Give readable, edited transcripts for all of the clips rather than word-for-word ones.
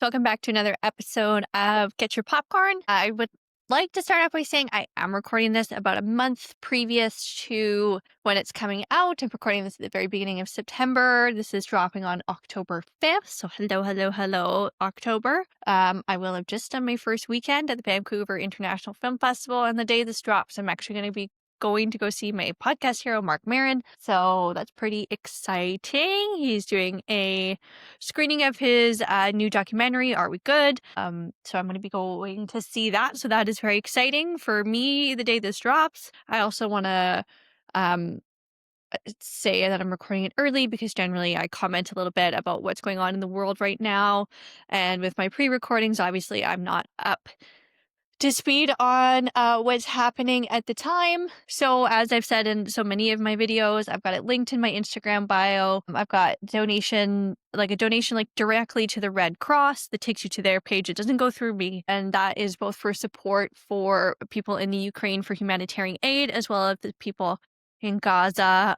Welcome back to another episode of Get Your Popcorn. I would like to start off by saying I am recording this about a month previous to when it's coming out. I'm recording this at the very beginning of September. This is dropping on October 5th. So hello, October. I will have just done my first weekend at the Vancouver International Film Festival. And the day this drops, I'm actually going to be going to go see my podcast hero, Mark Maron. So that's pretty exciting. He's doing a screening of his new documentary, Are We Good? So I'm going to be going to see that. So that is very exciting for me the day this drops. I also want to say that I'm recording it early because generally I comment a little bit about what's going on in the world right now. And with my pre-recordings, obviously I'm not up to speed on what's happening at the time. So as I've said in so many of my videos, I've got it linked in my Instagram bio. I've got a donation directly to the Red Cross that takes you to their page. It doesn't go through me. And that is both for support for people in the Ukraine for humanitarian aid, as well as the people in Gaza,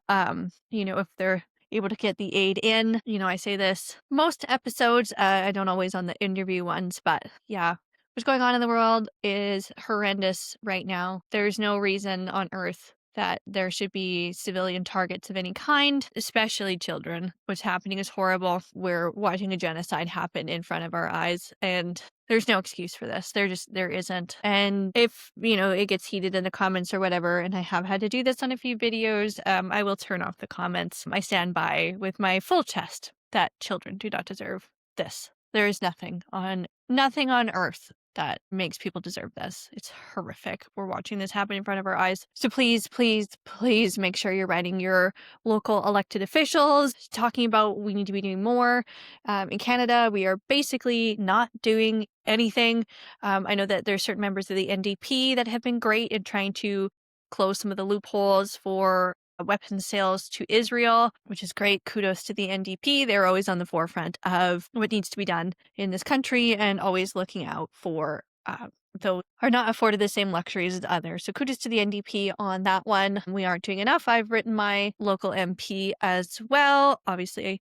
if they're able to get the aid in. I say this most episodes. I don't always on the interview ones, but yeah. What's going on in the world is horrendous right now. There's no reason on earth that there should be civilian targets of any kind, especially children. What's happening is horrible. We're watching a genocide happen in front of our eyes, and there's no excuse for this. There isn't. And if, it gets heated in the comments or whatever, and I have had to do this on a few videos, I will turn off the comments. I stand by with my full chest that children do not deserve this. There is nothing on earth that makes people deserve this. It's horrific. We're watching this happen in front of our eyes. So please make sure you're writing your local elected officials, talking about we need to be doing more. In Canada, we are basically not doing anything. I know that there's certain members of the NDP that have been great in trying to close some of the loopholes for weapons sales to Israel, which is great. Kudos to the NDP. They're always on the forefront of what needs to be done in this country and always looking out for those who are not afforded the same luxuries as others. So kudos to the NDP on that one. We aren't doing enough. I've written my local MP as well. Obviously,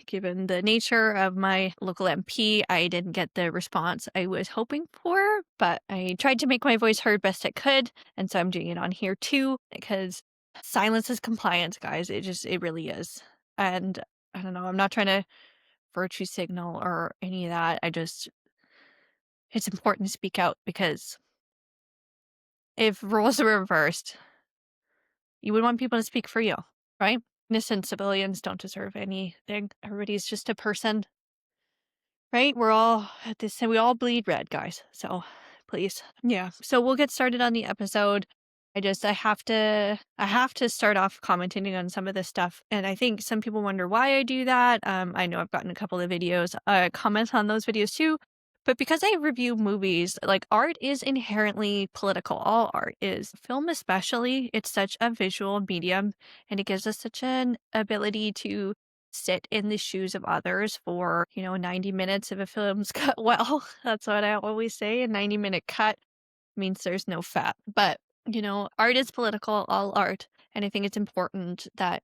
given the nature of my local MP, I didn't get the response I was hoping for, but I tried to make my voice heard best I could. And so I'm doing it on here too, because silence is compliance, guys. It really is. And I don't know, I'm not trying to virtue signal or any of that. It's important to speak out because if roles were reversed, you would want people to speak for you, right? Innocent civilians don't deserve anything. Everybody's just a person, right? We're all at this, we all bleed red, guys. So please. Yeah. So we'll get started on the episode. I have to start off commenting on some of this stuff. And I think some people wonder why I do that. I know I've gotten a couple of videos, comments on those videos too. But because I review movies, like art is inherently political. All art is. Film especially, it's such a visual medium and it gives us such an ability to sit in the shoes of others for, 90 minutes if a film's cut well. That's what I always say. A 90-minute cut means there's no fat. But art is political, all art. And I think it's important that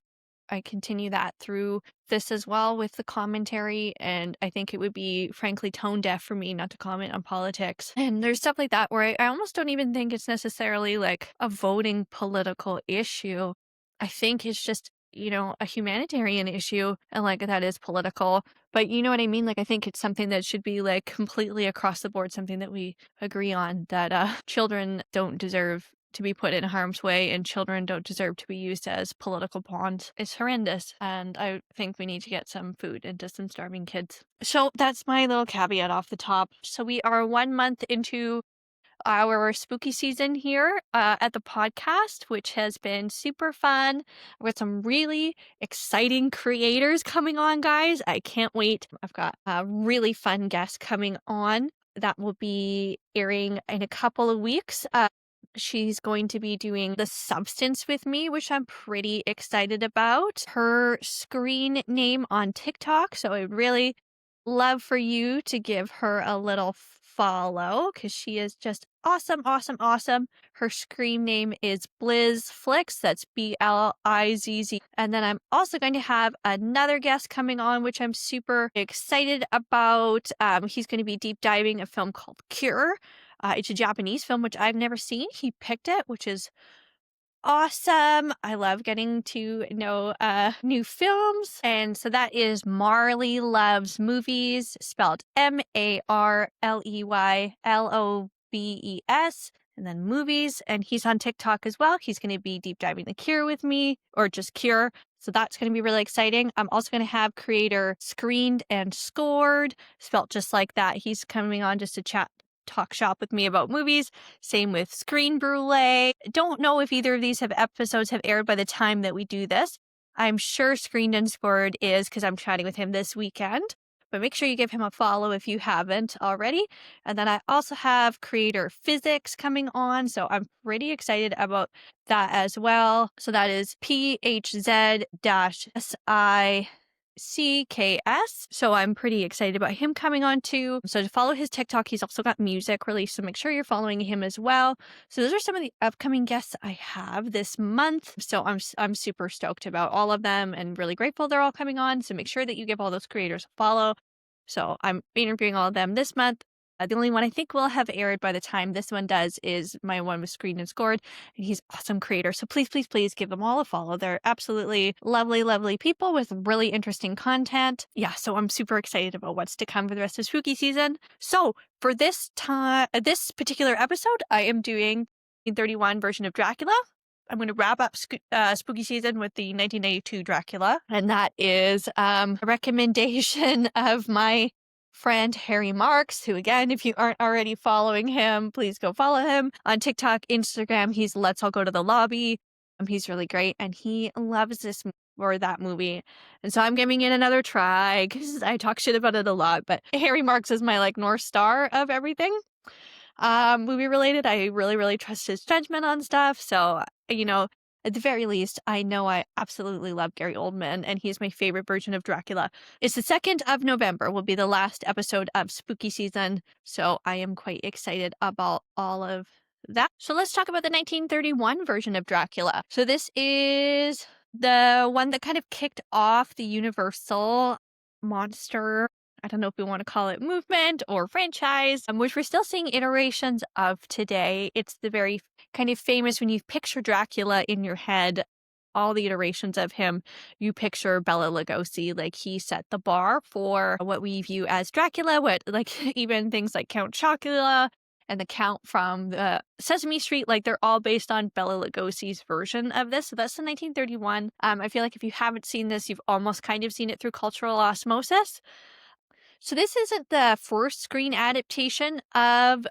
I continue that through this as well with the commentary. And I think it would be, frankly, tone deaf for me not to comment on politics. And there's stuff like that where I almost don't even think it's necessarily like a voting political issue. I think it's just, a humanitarian issue. And like that is political. But you know what I mean? Like, I think it's something that should be like completely across the board, something that we agree on, that children don't deserve to be put in harm's way and children don't deserve to be used as political pawns. It's horrendous. And I think we need to get some food into some starving kids. So that's my little caveat off the top. So we are 1 month into our spooky season here at the podcast, which has been super fun. I've got some really exciting creators coming on, guys. I can't wait. I've got a really fun guest coming on that will be airing in a couple of weeks. She's going to be doing The Substance with me, which I'm pretty excited about. Her screen name on TikTok, so I'd really love for you to give her a little follow because she is just awesome, awesome, awesome. Her scream name is Blizzflix. That's Blizz. And then I'm also going to have another guest coming on, which I'm super excited about. He's going to be deep diving a film called Cure. It's a Japanese film, which I've never seen. He picked it, which is awesome. I love getting to know new films. And so that is Marley Loves Movies, spelled MarleyLobes, and then movies. And he's on TikTok as well. He's going to be deep diving The Cure with me, or just Cure. So that's going to be really exciting. I'm also going to have creator Screened and Scored, spelled just like that. He's coming on just to talk shop with me about movies. Same with Screen Brulee. Don't know if either of these episodes have aired by the time that we do this. I'm sure Screened and Scored is because I'm chatting with him this weekend. But make sure you give him a follow if you haven't already. And then I also have creator Physics coming on. So I'm pretty excited about that as well. So that is PHZ-SICKS. So I'm pretty excited about him coming on too. So to follow his TikTok, he's also got music released. So make sure you're following him as well. So those are some of the upcoming guests I have this month. So I'm super stoked about all of them and really grateful they're all coming on. So make sure that you give all those creators a follow. So I'm interviewing all of them this month. The only one I think will have aired by the time this one does is my one with Screened and Scored. And he's an awesome creator. So please, please, please give them all a follow. They're absolutely lovely, lovely people with really interesting content. Yeah, so I'm super excited about what's to come for the rest of spooky season. So for this particular episode, I am doing the 1931 version of Dracula. I'm going to wrap up spooky season with the 1982 Dracula. And that is a recommendation of my friend Harry Marks, who, again, if you aren't already following him, please go follow him on TikTok, Instagram. He's Let's All Go to the Lobby. He's really great. And he loves this or that movie. And so I'm giving it another try because I talk shit about it a lot. But Harry Marks is my North Star of everything. Movie related. I really, really trust his judgment on stuff. So, at the very least, I know I absolutely love Gary Oldman, and he's my favorite version of Dracula. It's the 2nd of November will be the last episode of spooky season. So I am quite excited about all of that. So let's talk about the 1931 version of Dracula. So this is the one that kind of kicked off the Universal monster, I don't know if we want to call it movement or franchise, which we're still seeing iterations of today. It's the very kind of famous, when you picture Dracula in your head, all the iterations of him, you picture Bela Lugosi. He set the bar for what we view as Dracula, even things like Count Chocula and the Count from the Sesame Street, they're all based on Bela Lugosi's version of this. So that's the 1931. I feel like if you haven't seen this, you've almost kind of seen it through cultural osmosis. So this isn't the first screen adaptation of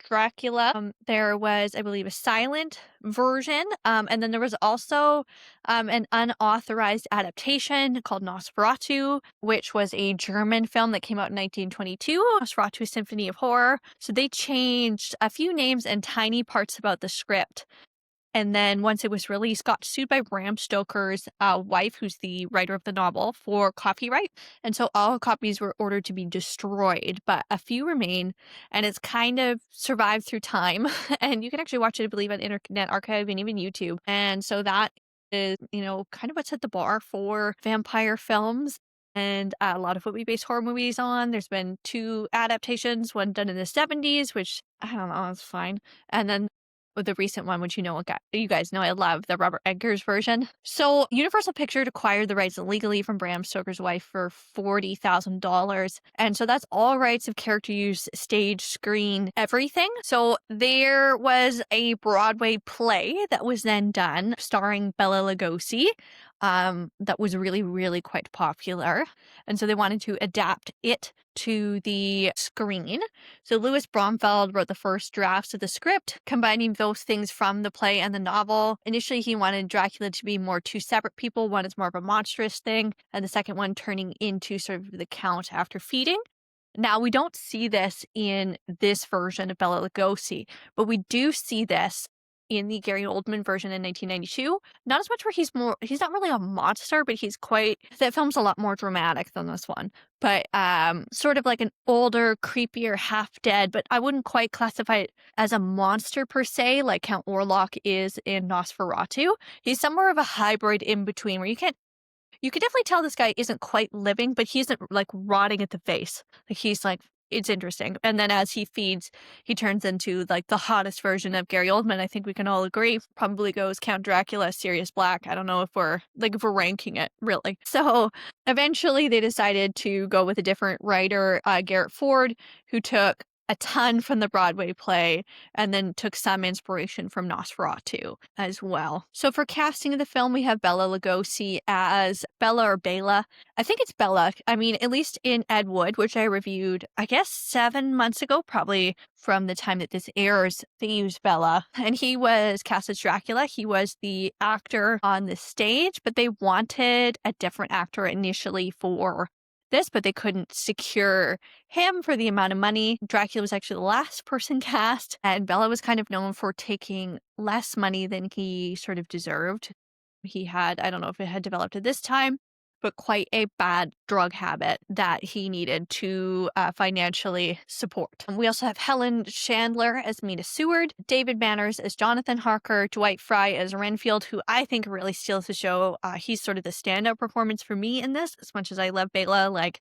Dracula. There was, I believe, a silent version, and then there was also an unauthorized adaptation called Nosferatu, which was a German film that came out in 1922, Nosferatu Symphony of Horror. So they changed a few names and tiny parts about the script. And then once it was released, got sued by Bram Stoker's wife, who's the writer of the novel, for copyright. And so all copies were ordered to be destroyed, but a few remain. And it's kind of survived through time. And you can actually watch it, I believe, on Internet Archive and even YouTube. And so that is, kind of what set the bar for vampire films. And a lot of what we base horror movies on. There's been 2 adaptations, one done in the 70s, which, I don't know, it's fine. And then the recent one, which you guys know I love, the Robert Eggers version. So Universal Pictures acquired the rights illegally from Bram Stoker's wife for $40,000. And so that's all rights of character use, stage, screen, everything. So there was a Broadway play that was then done starring Bela Lugosi. That was really, really quite popular. And so they wanted to adapt it to the screen. So Louis Bromfeld wrote the first drafts of the script, combining those things from the play and the novel. Initially, he wanted Dracula to be more 2 separate people. One is more of a monstrous thing, and the second one turning into sort of the Count after feeding. Now, we don't see this in this version of Bela Lugosi, but we do see this in the Gary Oldman version in 1992. Not as much where he's not really a monster, but that film's a lot more dramatic than this one. But sort of like an older, creepier, half dead, but I wouldn't quite classify it as a monster per se, like Count Orlok is in Nosferatu. He's somewhere of a hybrid in between where you can definitely tell this guy isn't quite living, but he isn't like rotting at the face. Like he's like, it's interesting. And then as he feeds, he turns into like the hottest version of Gary Oldman. I think we can all agree probably goes Count Dracula, Sirius Black. I don't know if we're ranking it really. So eventually they decided to go with a different writer, Garrett Ford, who took a ton from the Broadway play and then took some inspiration from Nosferatu as well. So for casting of the film, we have Bela Lugosi as Bella or Bela. I think it's Bella. I mean, at least in Ed Wood, which I reviewed, I guess 7 months ago, probably from the time that this airs, they used Bella. And he was cast as Dracula. He was the actor on the stage, but they wanted a different actor initially for this, but they couldn't secure him for the amount of money. Dracula was actually the last person cast, and Bela was kind of known for taking less money than he sort of deserved. He had, I don't know if it had developed at this time, but quite a bad drug habit that he needed to financially support. We also have Helen Chandler as Mina Seward, David Manners as Jonathan Harker, Dwight Fry as Renfield, who I think really steals the show. He's sort of the standout performance for me in this, as much as I love Bela. Like,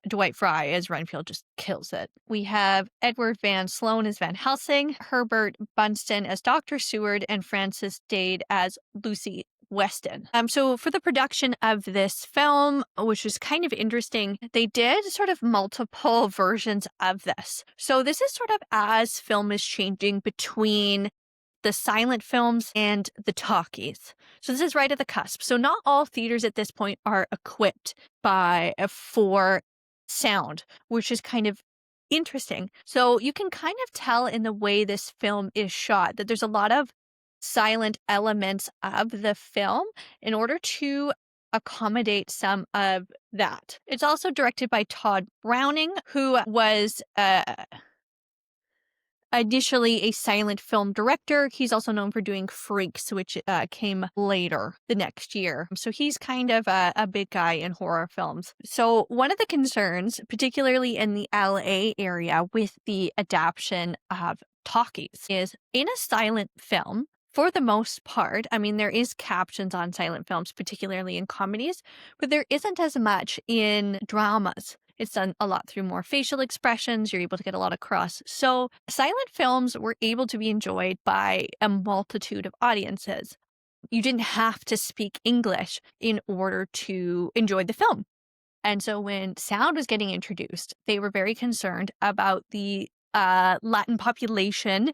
Dwight Fry as Renfield just kills it. We have Edward Van Sloan as Van Helsing, Herbert Bunston as Dr. Seward, and Frances Dade as Lucy Weston. So for the production of this film, which is kind of interesting, they did sort of multiple versions of this. So this is sort of as film is changing between the silent films and the talkies. So this is right at the cusp. So not all theaters at this point are equipped for sound, which is kind of interesting. So you can kind of tell in the way this film is shot that there's a lot of silent elements of the film in order to accommodate some of that. It's also directed by Todd Browning, who was initially a silent film director. He's also known for doing Freaks, which came later the next year. So he's kind of a big guy in horror films. So one of the concerns, particularly in the LA area with the adaptation of talkies, is in a silent film, for the most part, I mean, there is captions on silent films, particularly in comedies, but there isn't as much in dramas. It's done a lot through more facial expressions. You're able to get a lot across. So silent films were able to be enjoyed by a multitude of audiences. You didn't have to speak English in order to enjoy the film. And so when sound was getting introduced, they were very concerned about the Latin population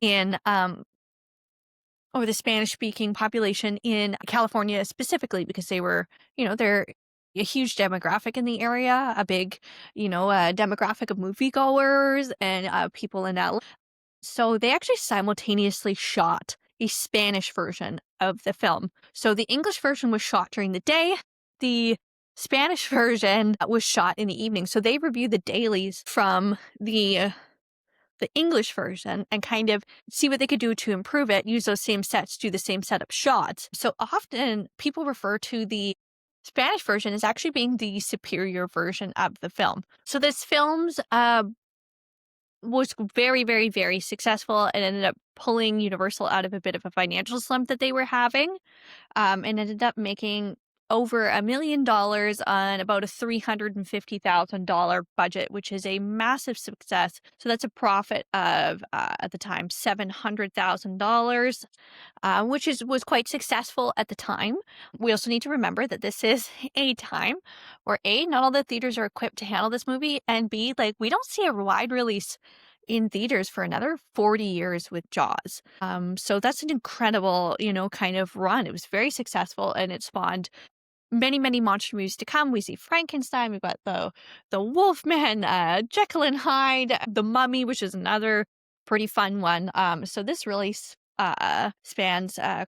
or the Spanish-speaking population in California specifically, because they were, they're a huge demographic in the area, a big, demographic of moviegoers and people in LA. So they actually simultaneously shot a Spanish version of the film. So the English version was shot during the day. The Spanish version was shot in the evening. So they reviewed the dailies from the English version and kind of see what they could do to improve it, use those same sets, do the same setup shots. So often people refer to the Spanish version as actually being the superior version of the film. So this film's was very, very, very successful and ended up pulling Universal out of a bit of a financial slump that they were having, and ended up making over $1 million on about a $350,000 budget, which is a massive success. So that's a profit of, at the time, $700,000, which was quite successful at the time. We also need to remember that this is a time where A, not all the theaters are equipped to handle this movie, and B, like, we don't see a wide release in theaters for another 40 years with Jaws. So that's an incredible, kind of run. It was very successful, and it spawned many, many monster movies to come. We see Frankenstein, we've got the Wolfman, Jekyll and Hyde, The Mummy, which is another pretty fun one. So this really spawns a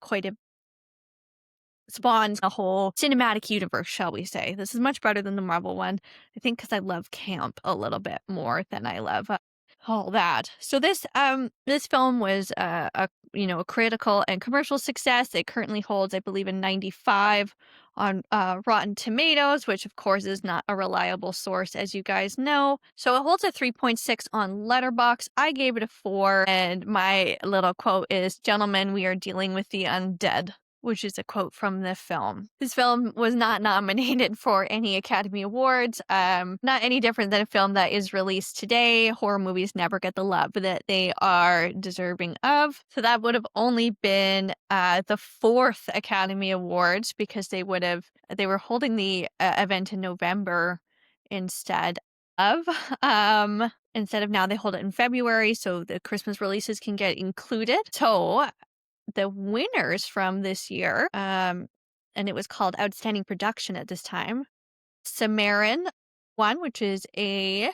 whole cinematic universe, shall we say. This is much better than the Marvel one, I think, because I love camp a little bit more than I love all that. So this film was a a critical and commercial success. It currently holds, I believe, a 95 on Rotten Tomatoes, which of course is not a reliable source, as you guys know. So it holds a 3.6 on Letterboxd. I gave it a 4, and my little quote is, "Gentlemen, we are dealing with the undead." Which is a quote from the film. This film was not nominated for any Academy Awards. Not any different than a film that is released today. Horror movies never get the love that they are deserving of. So that would have only been the fourth Academy Awards, because they were holding the event in November instead of. Instead of now, they hold it in February, so the Christmas releases can get included. So the winners from this year, and it was called Outstanding Production at this time. Samarin won, which is a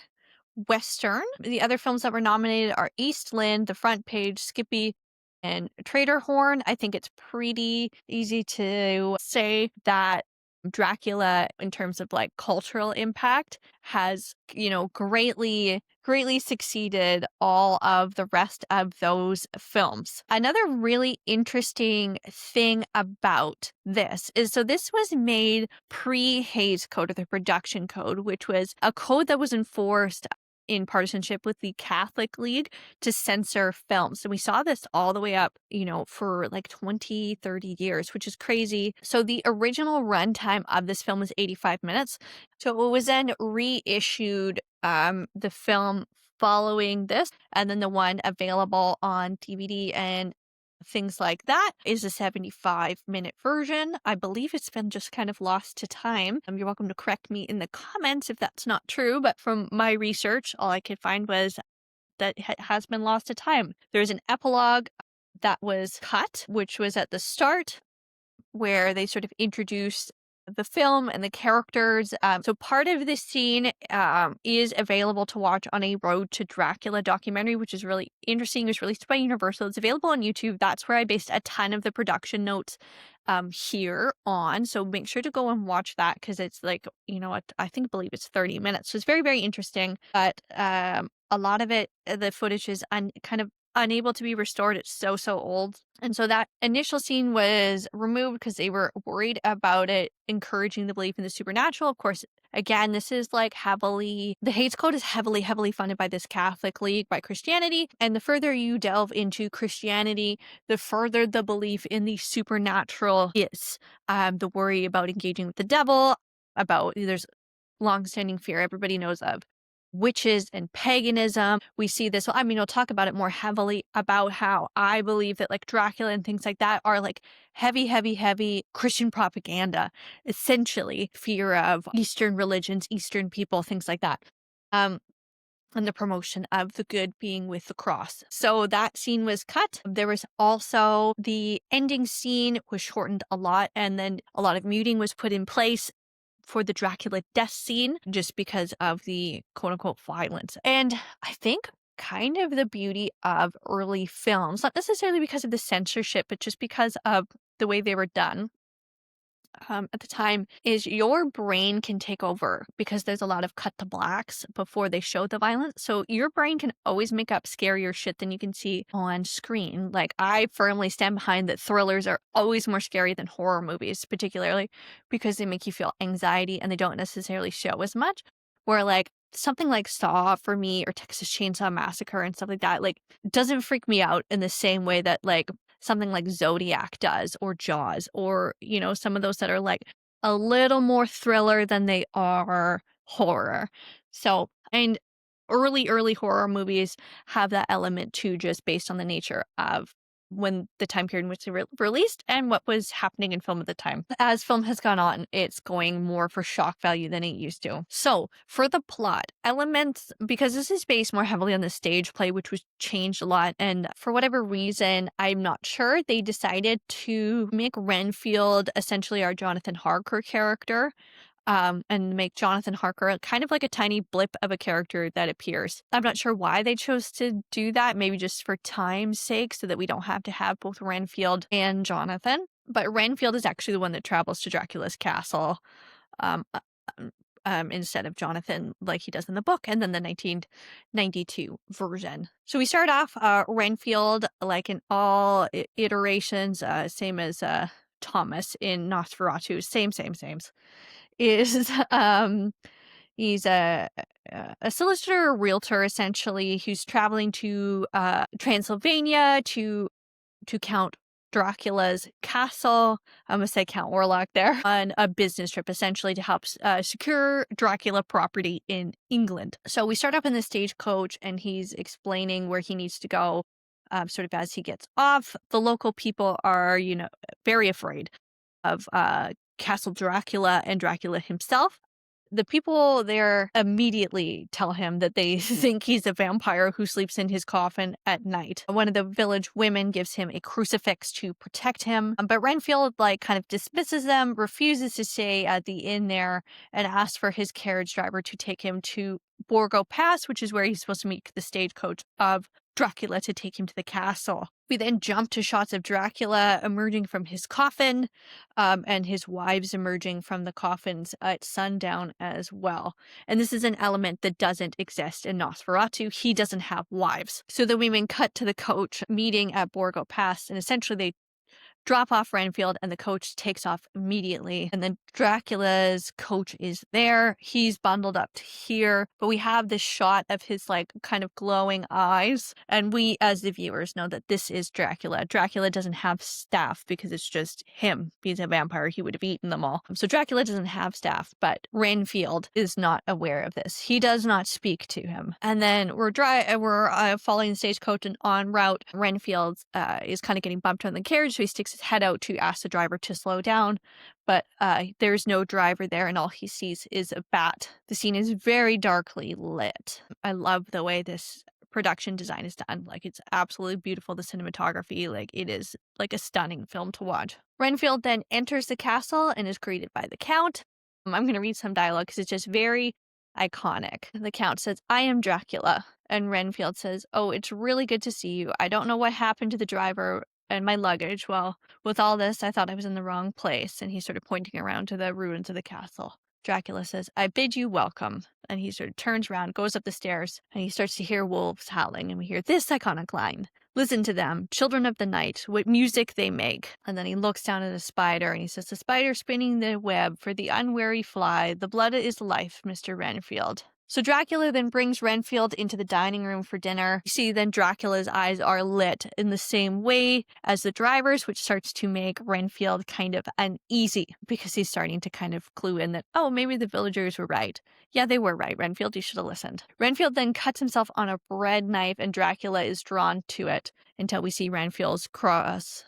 Western. The other films that were nominated are Eastland, The Front Page, Skippy, and Trader Horn. I think it's pretty easy to say that Dracula, in terms of like cultural impact, has, greatly succeeded all of the rest of those films. Another really interesting thing about this is, so this was made pre-Hays Code, or the production code, which was a code that was enforced in partisanship with the Catholic League to censor films. And we saw this all the way up, for like 20, 30 years, which is crazy. So the original runtime of this film was 85 minutes. So it was then reissued, the film following this, and then the one available on DVD and things like that is a 75-minute version. I believe it's been just kind of lost to time. You're welcome to correct me in the comments if that's not true, but from my research, all I could find was that it has been lost to time. There's an epilogue that was cut, which was at the start, where they sort of introduced the film and the characters. So part of this scene is available to watch on a Road to Dracula documentary, which is really interesting. It was released by Universal. It's available on YouTube. That's where I based a ton of the production notes here on. So make sure to go and watch that, because it's like, I believe it's 30 minutes. So it's very, very interesting. But a lot of it, the footage is kind of unable to be restored. It's so old. And so that initial scene was removed because they were worried about it encouraging the belief in the supernatural. Of course, again, this is like the Hays Code is heavily funded by this Catholic League, by Christianity. And the further you delve into Christianity, the further the belief in the supernatural is. The worry about engaging with the devil, there's longstanding fear everybody knows of witches and paganism. We see this. I'll talk about it more heavily about how I believe that like Dracula and things like that are like heavy Christian propaganda, essentially fear of Eastern religions, Eastern people, things like that. And the promotion of the good being with the cross. So that scene was cut. There was also the ending scene was shortened a lot, and then a lot of muting was put in place for the Dracula death scene, just because of the quote-unquote violence. And I think kind of the beauty of early films, not necessarily because of the censorship, but just because of the way they were done at the time, is your brain can take over, because there's a lot of cut to blacks before they show the violence. So your brain can always make up scarier shit than you can see on screen. Like, I firmly stand behind that thrillers are always more scary than horror movies, particularly because they make you feel anxiety and they don't necessarily show as much. Where like something like Saw for me, or Texas Chainsaw Massacre and stuff like that, like doesn't freak me out in the same way that like something like Zodiac does, or Jaws, or, some of those that are like a little more thriller than they are horror. So, and early horror movies have that element too, just based on the nature of when the time period in which they were released and what was happening in film at the time. As film has gone on, it's going more for shock value than it used to. So for the plot elements, because this is based more heavily on the stage play, which was changed a lot, and for whatever reason, I'm not sure, they decided to make Renfield essentially our Jonathan Harker character. And make Jonathan Harker kind of like a tiny blip of a character that appears. I'm not sure why they chose to do that, maybe just for time's sake, so that we don't have to have both Renfield and Jonathan. But Renfield is actually the one that travels to Dracula's castle instead of Jonathan like he does in the book, and then the 1992 version. So we start off Renfield, like in all iterations, same as Thomas in Nosferatu, same, is he's a solicitor, a realtor, essentially, who's traveling to Transylvania to Count Dracula's castle. I'm gonna say Count Warlock there on a business trip, essentially to help secure Dracula property in England. So we start up in the stagecoach, and he's explaining where he needs to go. Sort of as he gets off, the local people are, very afraid of Castle Dracula and Dracula himself. The people there immediately tell him that they think he's a vampire who sleeps in his coffin at night. One of the village women gives him a crucifix to protect him, but Renfield kind of dismisses them, refuses to stay at the inn there, and asks for his carriage driver to take him to Borgo Pass, which is where he's supposed to meet the stagecoach of Dracula to take him to the castle. We then jump to shots of Dracula emerging from his coffin, and his wives emerging from the coffins at sundown as well. And this is an element that doesn't exist in Nosferatu. He doesn't have wives. So the women cut to the coach meeting at Borgo Pass, and essentially they drop off Renfield, and the coach takes off immediately. And then Dracula's coach is there. He's bundled up to here, but we have this shot of his kind of glowing eyes. And we, as the viewers, know that this is Dracula. Dracula doesn't have staff because it's just him. He's a vampire. He would have eaten them all. So Dracula doesn't have staff, but Renfield is not aware of this. He does not speak to him. And then we're following the stagecoach, and en route, Renfield is kind of getting bumped on the carriage, so he sticks his head out to ask the driver to slow down, but there's no driver there, and all he sees is a bat. The scene is very darkly lit. I love the way this production design is done. It's absolutely beautiful. The cinematography, it is like a stunning film to watch. Renfield then enters the castle and is greeted by the Count. I'm going to read some dialogue because it's just very iconic. The Count says, "I am Dracula." And Renfield says, "Oh, it's really good to see you. I don't know what happened to the driver and my luggage. Well, with all this, I thought I was in the wrong place." And he's sort of pointing around to the ruins of the castle. Dracula says, "I bid you welcome." And he sort of turns around, goes up the stairs, and he starts to hear wolves howling. And we hear this iconic line: "Listen to them, children of the night, what music they make." And then he looks down at a spider and he says, "The spider spinning the web for the unwary fly. The blood is life, Mr. Renfield." So Dracula then brings Renfield into the dining room for dinner. You see then Dracula's eyes are lit in the same way as the driver's, which starts to make Renfield kind of uneasy because he's starting to kind of clue in that, oh, maybe the villagers were right. Yeah, they were right, Renfield, you should have listened. Renfield then cuts himself on a bread knife, and Dracula is drawn to it until we see Renfield's cross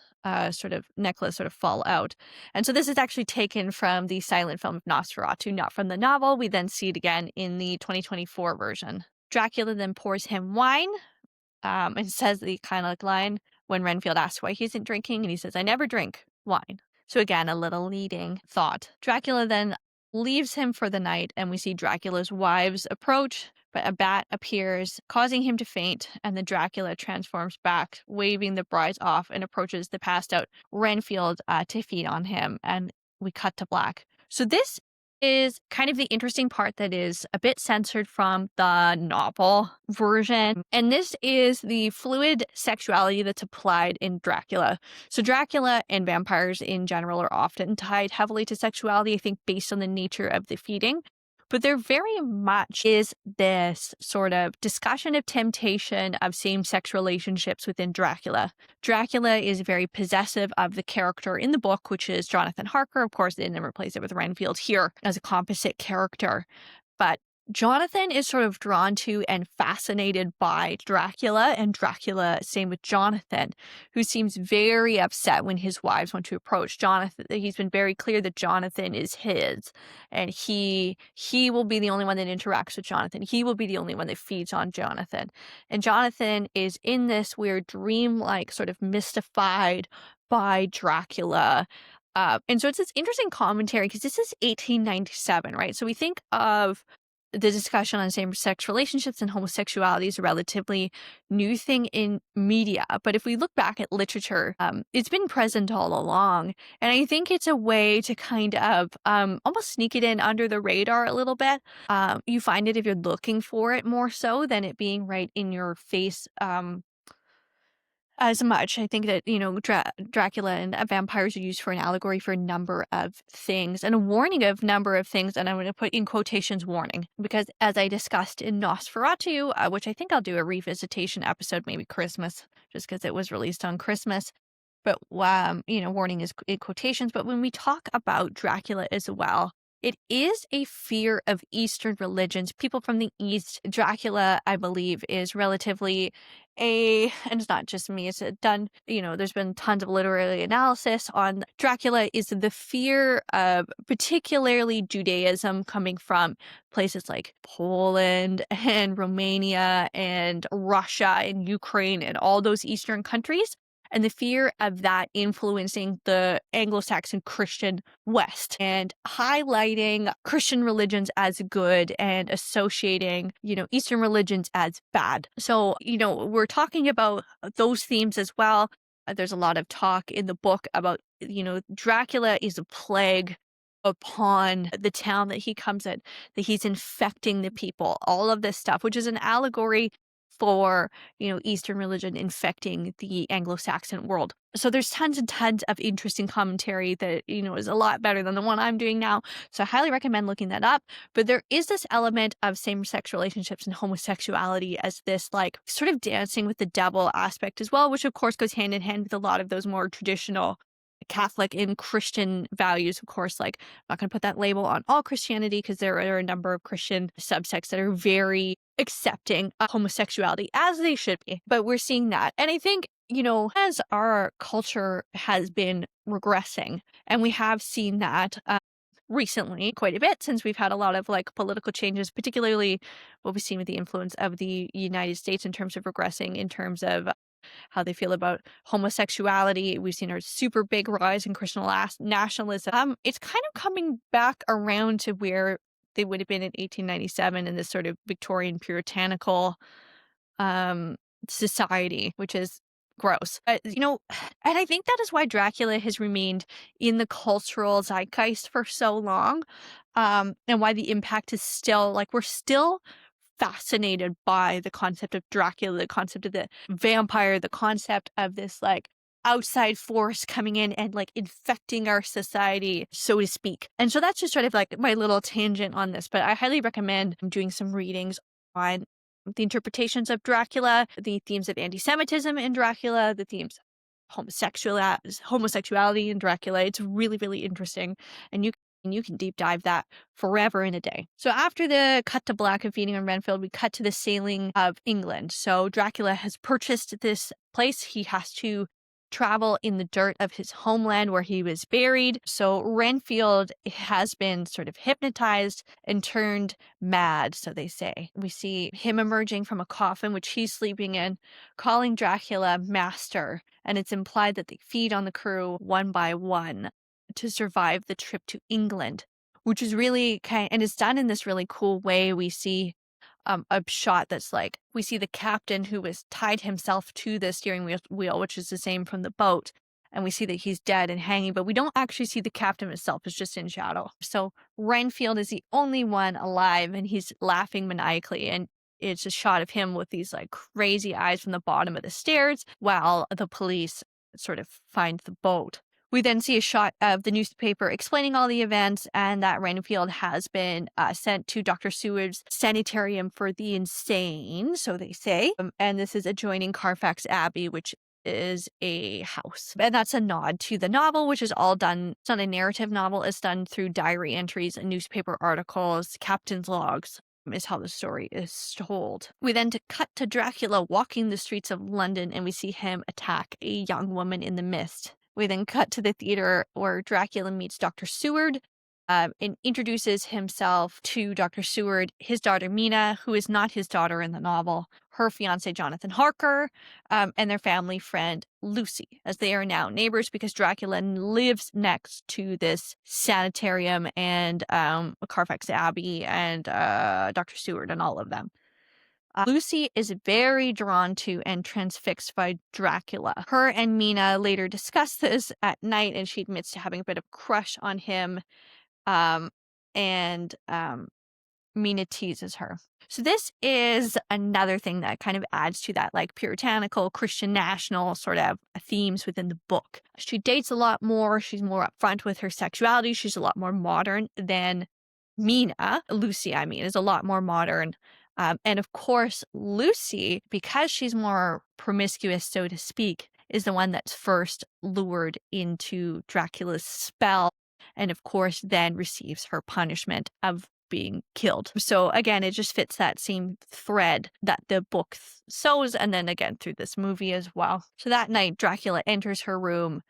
sort of necklace sort of fall out. And so this is actually taken from the silent film of Nosferatu, not from the novel. We then see it again in the 2024 version. Dracula then pours him wine, and says the iconic line when Renfield asks why he isn't drinking, and he says, "I never drink wine." So again, a little leading thought. Dracula then leaves him for the night, and we see Dracula's wives approach, but a bat appears, causing him to faint, and then Dracula transforms back, waving the brides off, and approaches the passed out Renfield to feed on him, and we cut to black. So this is kind of the interesting part that is a bit censored from the novel version. And this is the fluid sexuality that's applied in Dracula. So Dracula and vampires in general are often tied heavily to sexuality, I think, based on the nature of the feeding. But there very much is this sort of discussion of temptation of same-sex relationships within Dracula. Dracula is very possessive of the character in the book, which is Jonathan Harker. Of course, they never replace it with Renfield here as a composite character. But Jonathan is sort of drawn to and fascinated by Dracula, and Dracula, same with Jonathan, who seems very upset when his wives want to approach Jonathan. He's been very clear that Jonathan is his, and he will be the only one that interacts with Jonathan. He will be the only one that feeds on Jonathan. And Jonathan is in this weird dream-like, sort of mystified by Dracula. And so it's this interesting commentary because this is 1897, right? So we think of the discussion on same-sex relationships and homosexuality is a relatively new thing in media. But if we look back at literature, it's been present all along. And I think it's a way to kind of almost sneak it in under the radar a little bit. You find it if you're looking for it more so than it being right in your face. As much. I think that, Dracula and vampires are used for an allegory for a number of things and a warning of number of things. And I'm going to put in quotations warning because as I discussed in Nosferatu, which I think I'll do a revisitation episode, maybe Christmas, just because it was released on Christmas. But, warning is in quotations. But when we talk about Dracula as well, it is a fear of Eastern religions, people from the East. Dracula, I believe, is relatively and it's not just me, it's done, there's been tons of literary analysis on Dracula is the fear of particularly Judaism coming from places like Poland and Romania and Russia and Ukraine and all those Eastern countries. And the fear of that influencing the Anglo-Saxon Christian West and highlighting Christian religions as good and associating, Eastern religions as bad. So, we're talking about those themes as well. There's a lot of talk in the book about, Dracula is a plague upon the town that he comes in, that he's infecting the people, all of this stuff, which is an allegory for, Eastern religion infecting the Anglo-Saxon world. So there's tons and tons of interesting commentary that, is a lot better than the one I'm doing now. So I highly recommend looking that up. But there is this element of same-sex relationships and homosexuality as this like sort of dancing with the devil aspect as well, which of course goes hand in hand with a lot of those more traditional Catholic and Christian values. Of course, like I'm not going to put that label on all Christianity because there are a number of Christian subsects that are very accepting of homosexuality, as they should be. But we're seeing that. And I think, as our culture has been regressing, and we have seen that recently quite a bit since we've had a lot of like political changes, particularly what we've seen with the influence of the United States in terms of regressing, in terms of how they feel about homosexuality. We've seen a super big rise in Christian nationalism. It's kind of coming back around to where they would have been in 1897 in this sort of Victorian puritanical society, which is gross. But, and I think that is why Dracula has remained in the cultural zeitgeist for so long, and why the impact is still, like, we're still fascinated by the concept of Dracula, the concept of the vampire, the concept of this, like, outside force coming in and, like, infecting our society, so to speak. And so that's just sort of, like, my little tangent on this, but I highly recommend doing some readings on the interpretations of Dracula, the themes of anti-Semitism in Dracula, the themes of homosexuality in Dracula. It's really, really interesting. And you can deep dive that forever in a day. So after the cut to black of Feeding on Renfield, we cut to the sailing of England. So Dracula has purchased this place. He has to travel in the dirt of his homeland where he was buried. So Renfield has been sort of hypnotized and turned mad, so they say. We see him emerging from a coffin, which he's sleeping in, calling Dracula master. And it's implied that they feed on the crew one by one to survive the trip to England, which is really and it's done in this really cool way. We see a shot that's like, we see the captain who was tied himself to the steering wheel, which is the same from the boat. And we see that he's dead and hanging, but we don't actually see the captain himself. It's just in shadow. So Renfield is the only one alive and he's laughing maniacally. And it's a shot of him with these like crazy eyes from the bottom of the stairs while the police sort of find the boat. We then see a shot of the newspaper explaining all the events and that Renfield has been sent to Dr. Seward's sanitarium for the insane, so they say. And this is adjoining Carfax Abbey, which is a house. And that's a nod to the novel, which is all done. It's not a narrative novel. It's done through diary entries and newspaper articles, captain's logs. Is how the story is told. We then cut to Dracula walking the streets of London and we see him attack a young woman in the mist. We then cut to the theater where Dracula meets Dr. Seward and introduces himself to Dr. Seward, his daughter Mina, who is not his daughter in the novel. her fiance Jonathan Harker, and their family friend Lucy, as they are now neighbors because Dracula lives next to this sanitarium and Carfax Abbey and Dr. Seward and all of them. Lucy is very drawn to and transfixed by Dracula. Her and Mina later discuss this at night, and she admits to having a bit of crush on him. And Mina teases her. So this is another thing that kind of adds to that like puritanical, Christian national sort of themes within the book. She dates a lot more. She's more upfront with her sexuality. She's a lot more modern than Mina. Lucy, I mean, is a lot more modern. And of course, Lucy, because she's more promiscuous, so to speak, is the one that's first lured into Dracula's spell. And of course, then receives her punishment of being killed. So again, it just fits that same thread that the book sows, and then again through this movie as well. So that night, Dracula enters her room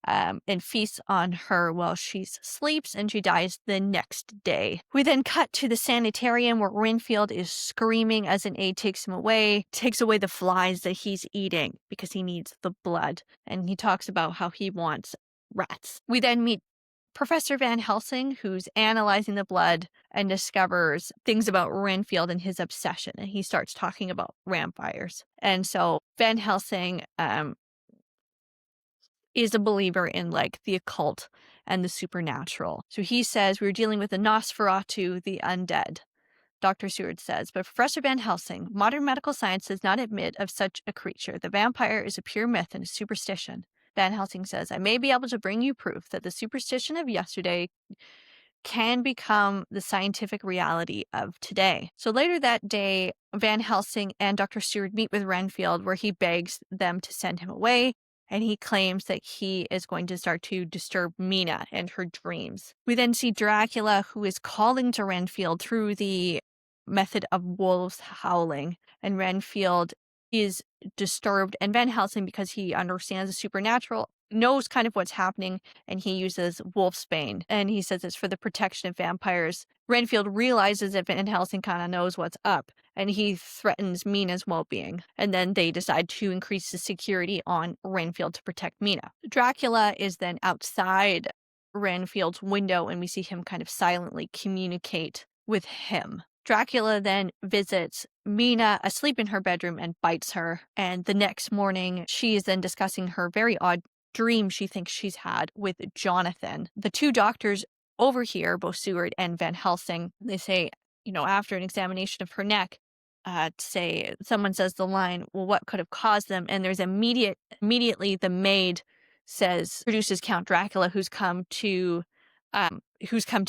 and feasts on her while she sleeps, and she dies the next day. We then cut to the sanitarium where Renfield is screaming as an aide takes him away, takes away the flies that he's eating because he needs the blood. And he talks about how he wants rats. We then meet Professor Van Helsing, who's analyzing the blood and discovers things about Renfield and his obsession. And he starts talking about vampires. And so Van Helsing is a believer in like the occult and the supernatural. So he says we're dealing with the Nosferatu, the undead. Dr. Seward says, but Professor Van Helsing, modern medical science does not admit of such a creature. The vampire is a pure myth and a superstition. Van Helsing says, I may be able to bring you proof that the superstition of yesterday can become the scientific reality of today. So later that day, Van Helsing and Dr. Seward meet with Renfield, where he begs them to send him away, and he claims that he is going to start to disturb Mina and her dreams. We then see Dracula, who is calling to Renfield through the method of wolves howling, and Renfield is disturbed, and Van Helsing, because he understands the supernatural, knows kind of what's happening, and he uses wolfsbane, and he says it's for the protection of vampires. Renfield realizes that Van Helsing kind of knows what's up, and he threatens Mina's well-being, and then they decide to increase the security on Renfield to protect Mina. Dracula is then outside Renfield's window, and we see him kind of silently communicate with him. Dracula then visits Mina asleep in her bedroom and bites her. And the next morning, she is then discussing her very odd dream she thinks she's had with Jonathan. The two doctors overhear, both Seward and Van Helsing. They say, after an examination of her neck, someone says the line, well, what could have caused them? And there's immediately the maid produces Count Dracula, who's come to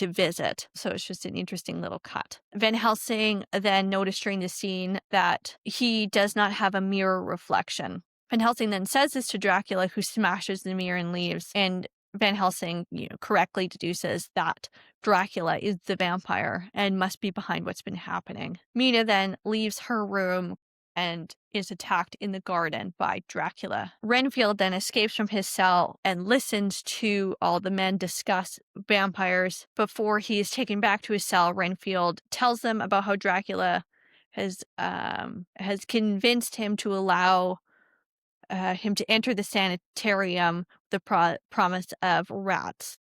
visit. So it's just an interesting little cut. Van Helsing then noticed during the scene that he does not have a mirror reflection. Van Helsing then says this to Dracula, who smashes the mirror and leaves. And Van Helsing, correctly deduces that Dracula is the vampire and must be behind what's been happening. Mina then leaves her room and is attacked in the garden by Dracula. Renfield then escapes from his cell and listens to all the men discuss vampires. Before he is taken back to his cell, Renfield tells them about how Dracula has convinced him to allow him to enter the sanitarium, the promise of rats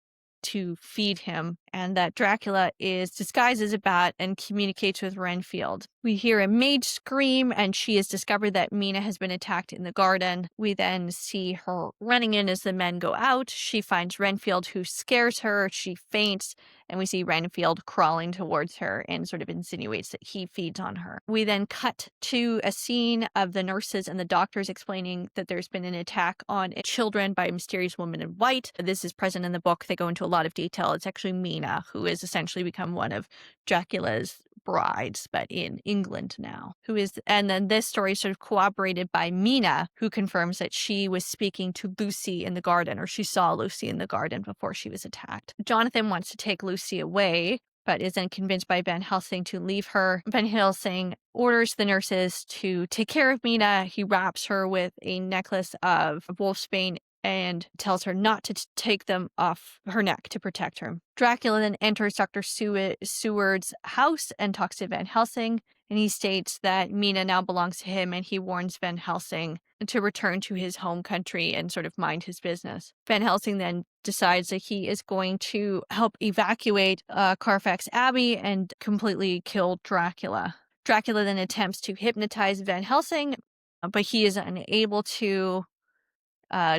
to feed him, and that Dracula is disguised as a bat and communicates with Renfield. We hear a maid scream, and she has discovered that Mina has been attacked in the garden. We then see her running in as the men go out. She finds Renfield, who scares her. She faints, and we see Renfield crawling towards her and sort of insinuates that he feeds on her. We then cut to a scene of the nurses and the doctors explaining that there's been an attack on children by a mysterious woman in white. This is present in the book. They go into a lot of detail. It's actually Mina, who has essentially become one of Dracula's brides, but in England now, and then this story is sort of corroborated by Mina, who confirms that she was speaking to Lucy in the garden, or she saw Lucy in the garden before she was attacked. Jonathan wants to take Lucy away, but is then convinced by Van Helsing to leave her. Van Helsing orders the nurses to take care of Mina. He wraps her with a necklace of wolfsbane and tells her not to take them off her neck to protect her. Dracula then enters Dr. Seward's house and talks to Van Helsing, and he states that Mina now belongs to him, and he warns Van Helsing to return to his home country and sort of mind his business. Van Helsing then decides that he is going to help evacuate Carfax Abbey and completely kill Dracula. Dracula then attempts to hypnotize Van Helsing, but he is unable to.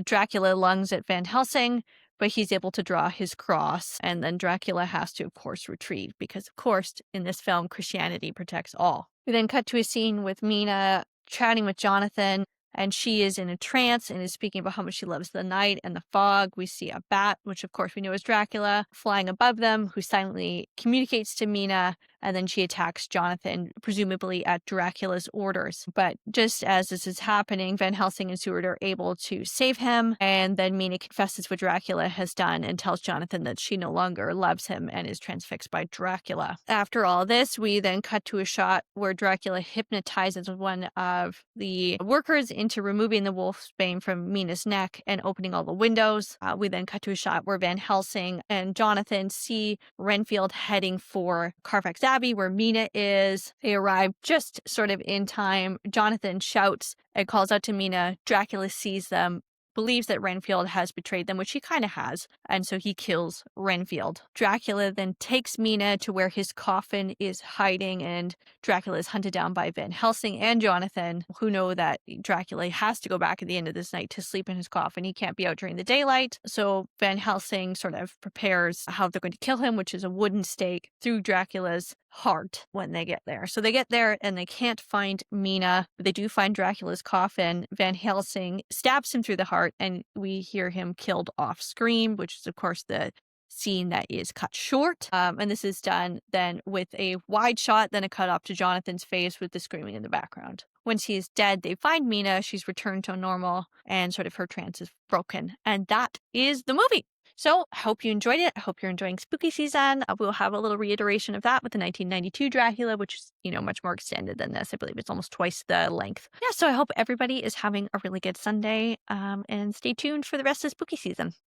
Dracula lunges at Van Helsing, but he's able to draw his cross, and then Dracula has to, of course, retreat because, of course, in this film, Christianity protects all. We then cut to a scene with Mina chatting with Jonathan, and she is in a trance and is speaking about how much she loves the night and the fog. We see a bat, which of course we know is Dracula, flying above them, who silently communicates to Mina, and then she attacks Jonathan, presumably at Dracula's orders. But just as this is happening, Van Helsing and Seward are able to save him, and then Mina confesses what Dracula has done and tells Jonathan that she no longer loves him and is transfixed by Dracula. After all this, we then cut to a shot where Dracula hypnotizes one of the workers into removing the wolf's bane from Mina's neck and opening all the windows. We then cut to a shot where Van Helsing and Jonathan see Renfield heading for Carfax Abbey, where Mina is. They arrive just sort of in time. Jonathan shouts and calls out to Mina. Dracula sees them, believes that Renfield has betrayed them, which he kind of has, and so he kills Renfield. Dracula then takes Mina to where his coffin is hiding, and Dracula is hunted down by Van Helsing and Jonathan, who know that Dracula has to go back at the end of this night to sleep in his coffin. He can't be out during the daylight, so Van Helsing sort of prepares how they're going to kill him, which is a wooden stake through Dracula's heart when they get there. So they get there and they can't find Mina, but they do find Dracula's coffin. Van Helsing stabs him through the heart, and we hear him killed off screen, which is, of course, the scene that is cut short. And this is done then with a wide shot, then a cut off to Jonathan's face with the screaming in the background. Once he is dead, they find Mina. She's returned to normal, and sort of her trance is broken. And that is the movie. So I hope you enjoyed it. I hope you're enjoying spooky season. We'll have a little reiteration of that with the 1992 Dracula, which is, much more extended than this. I believe it's almost twice the length. Yeah, so I hope everybody is having a really good Sunday, and stay tuned for the rest of spooky season.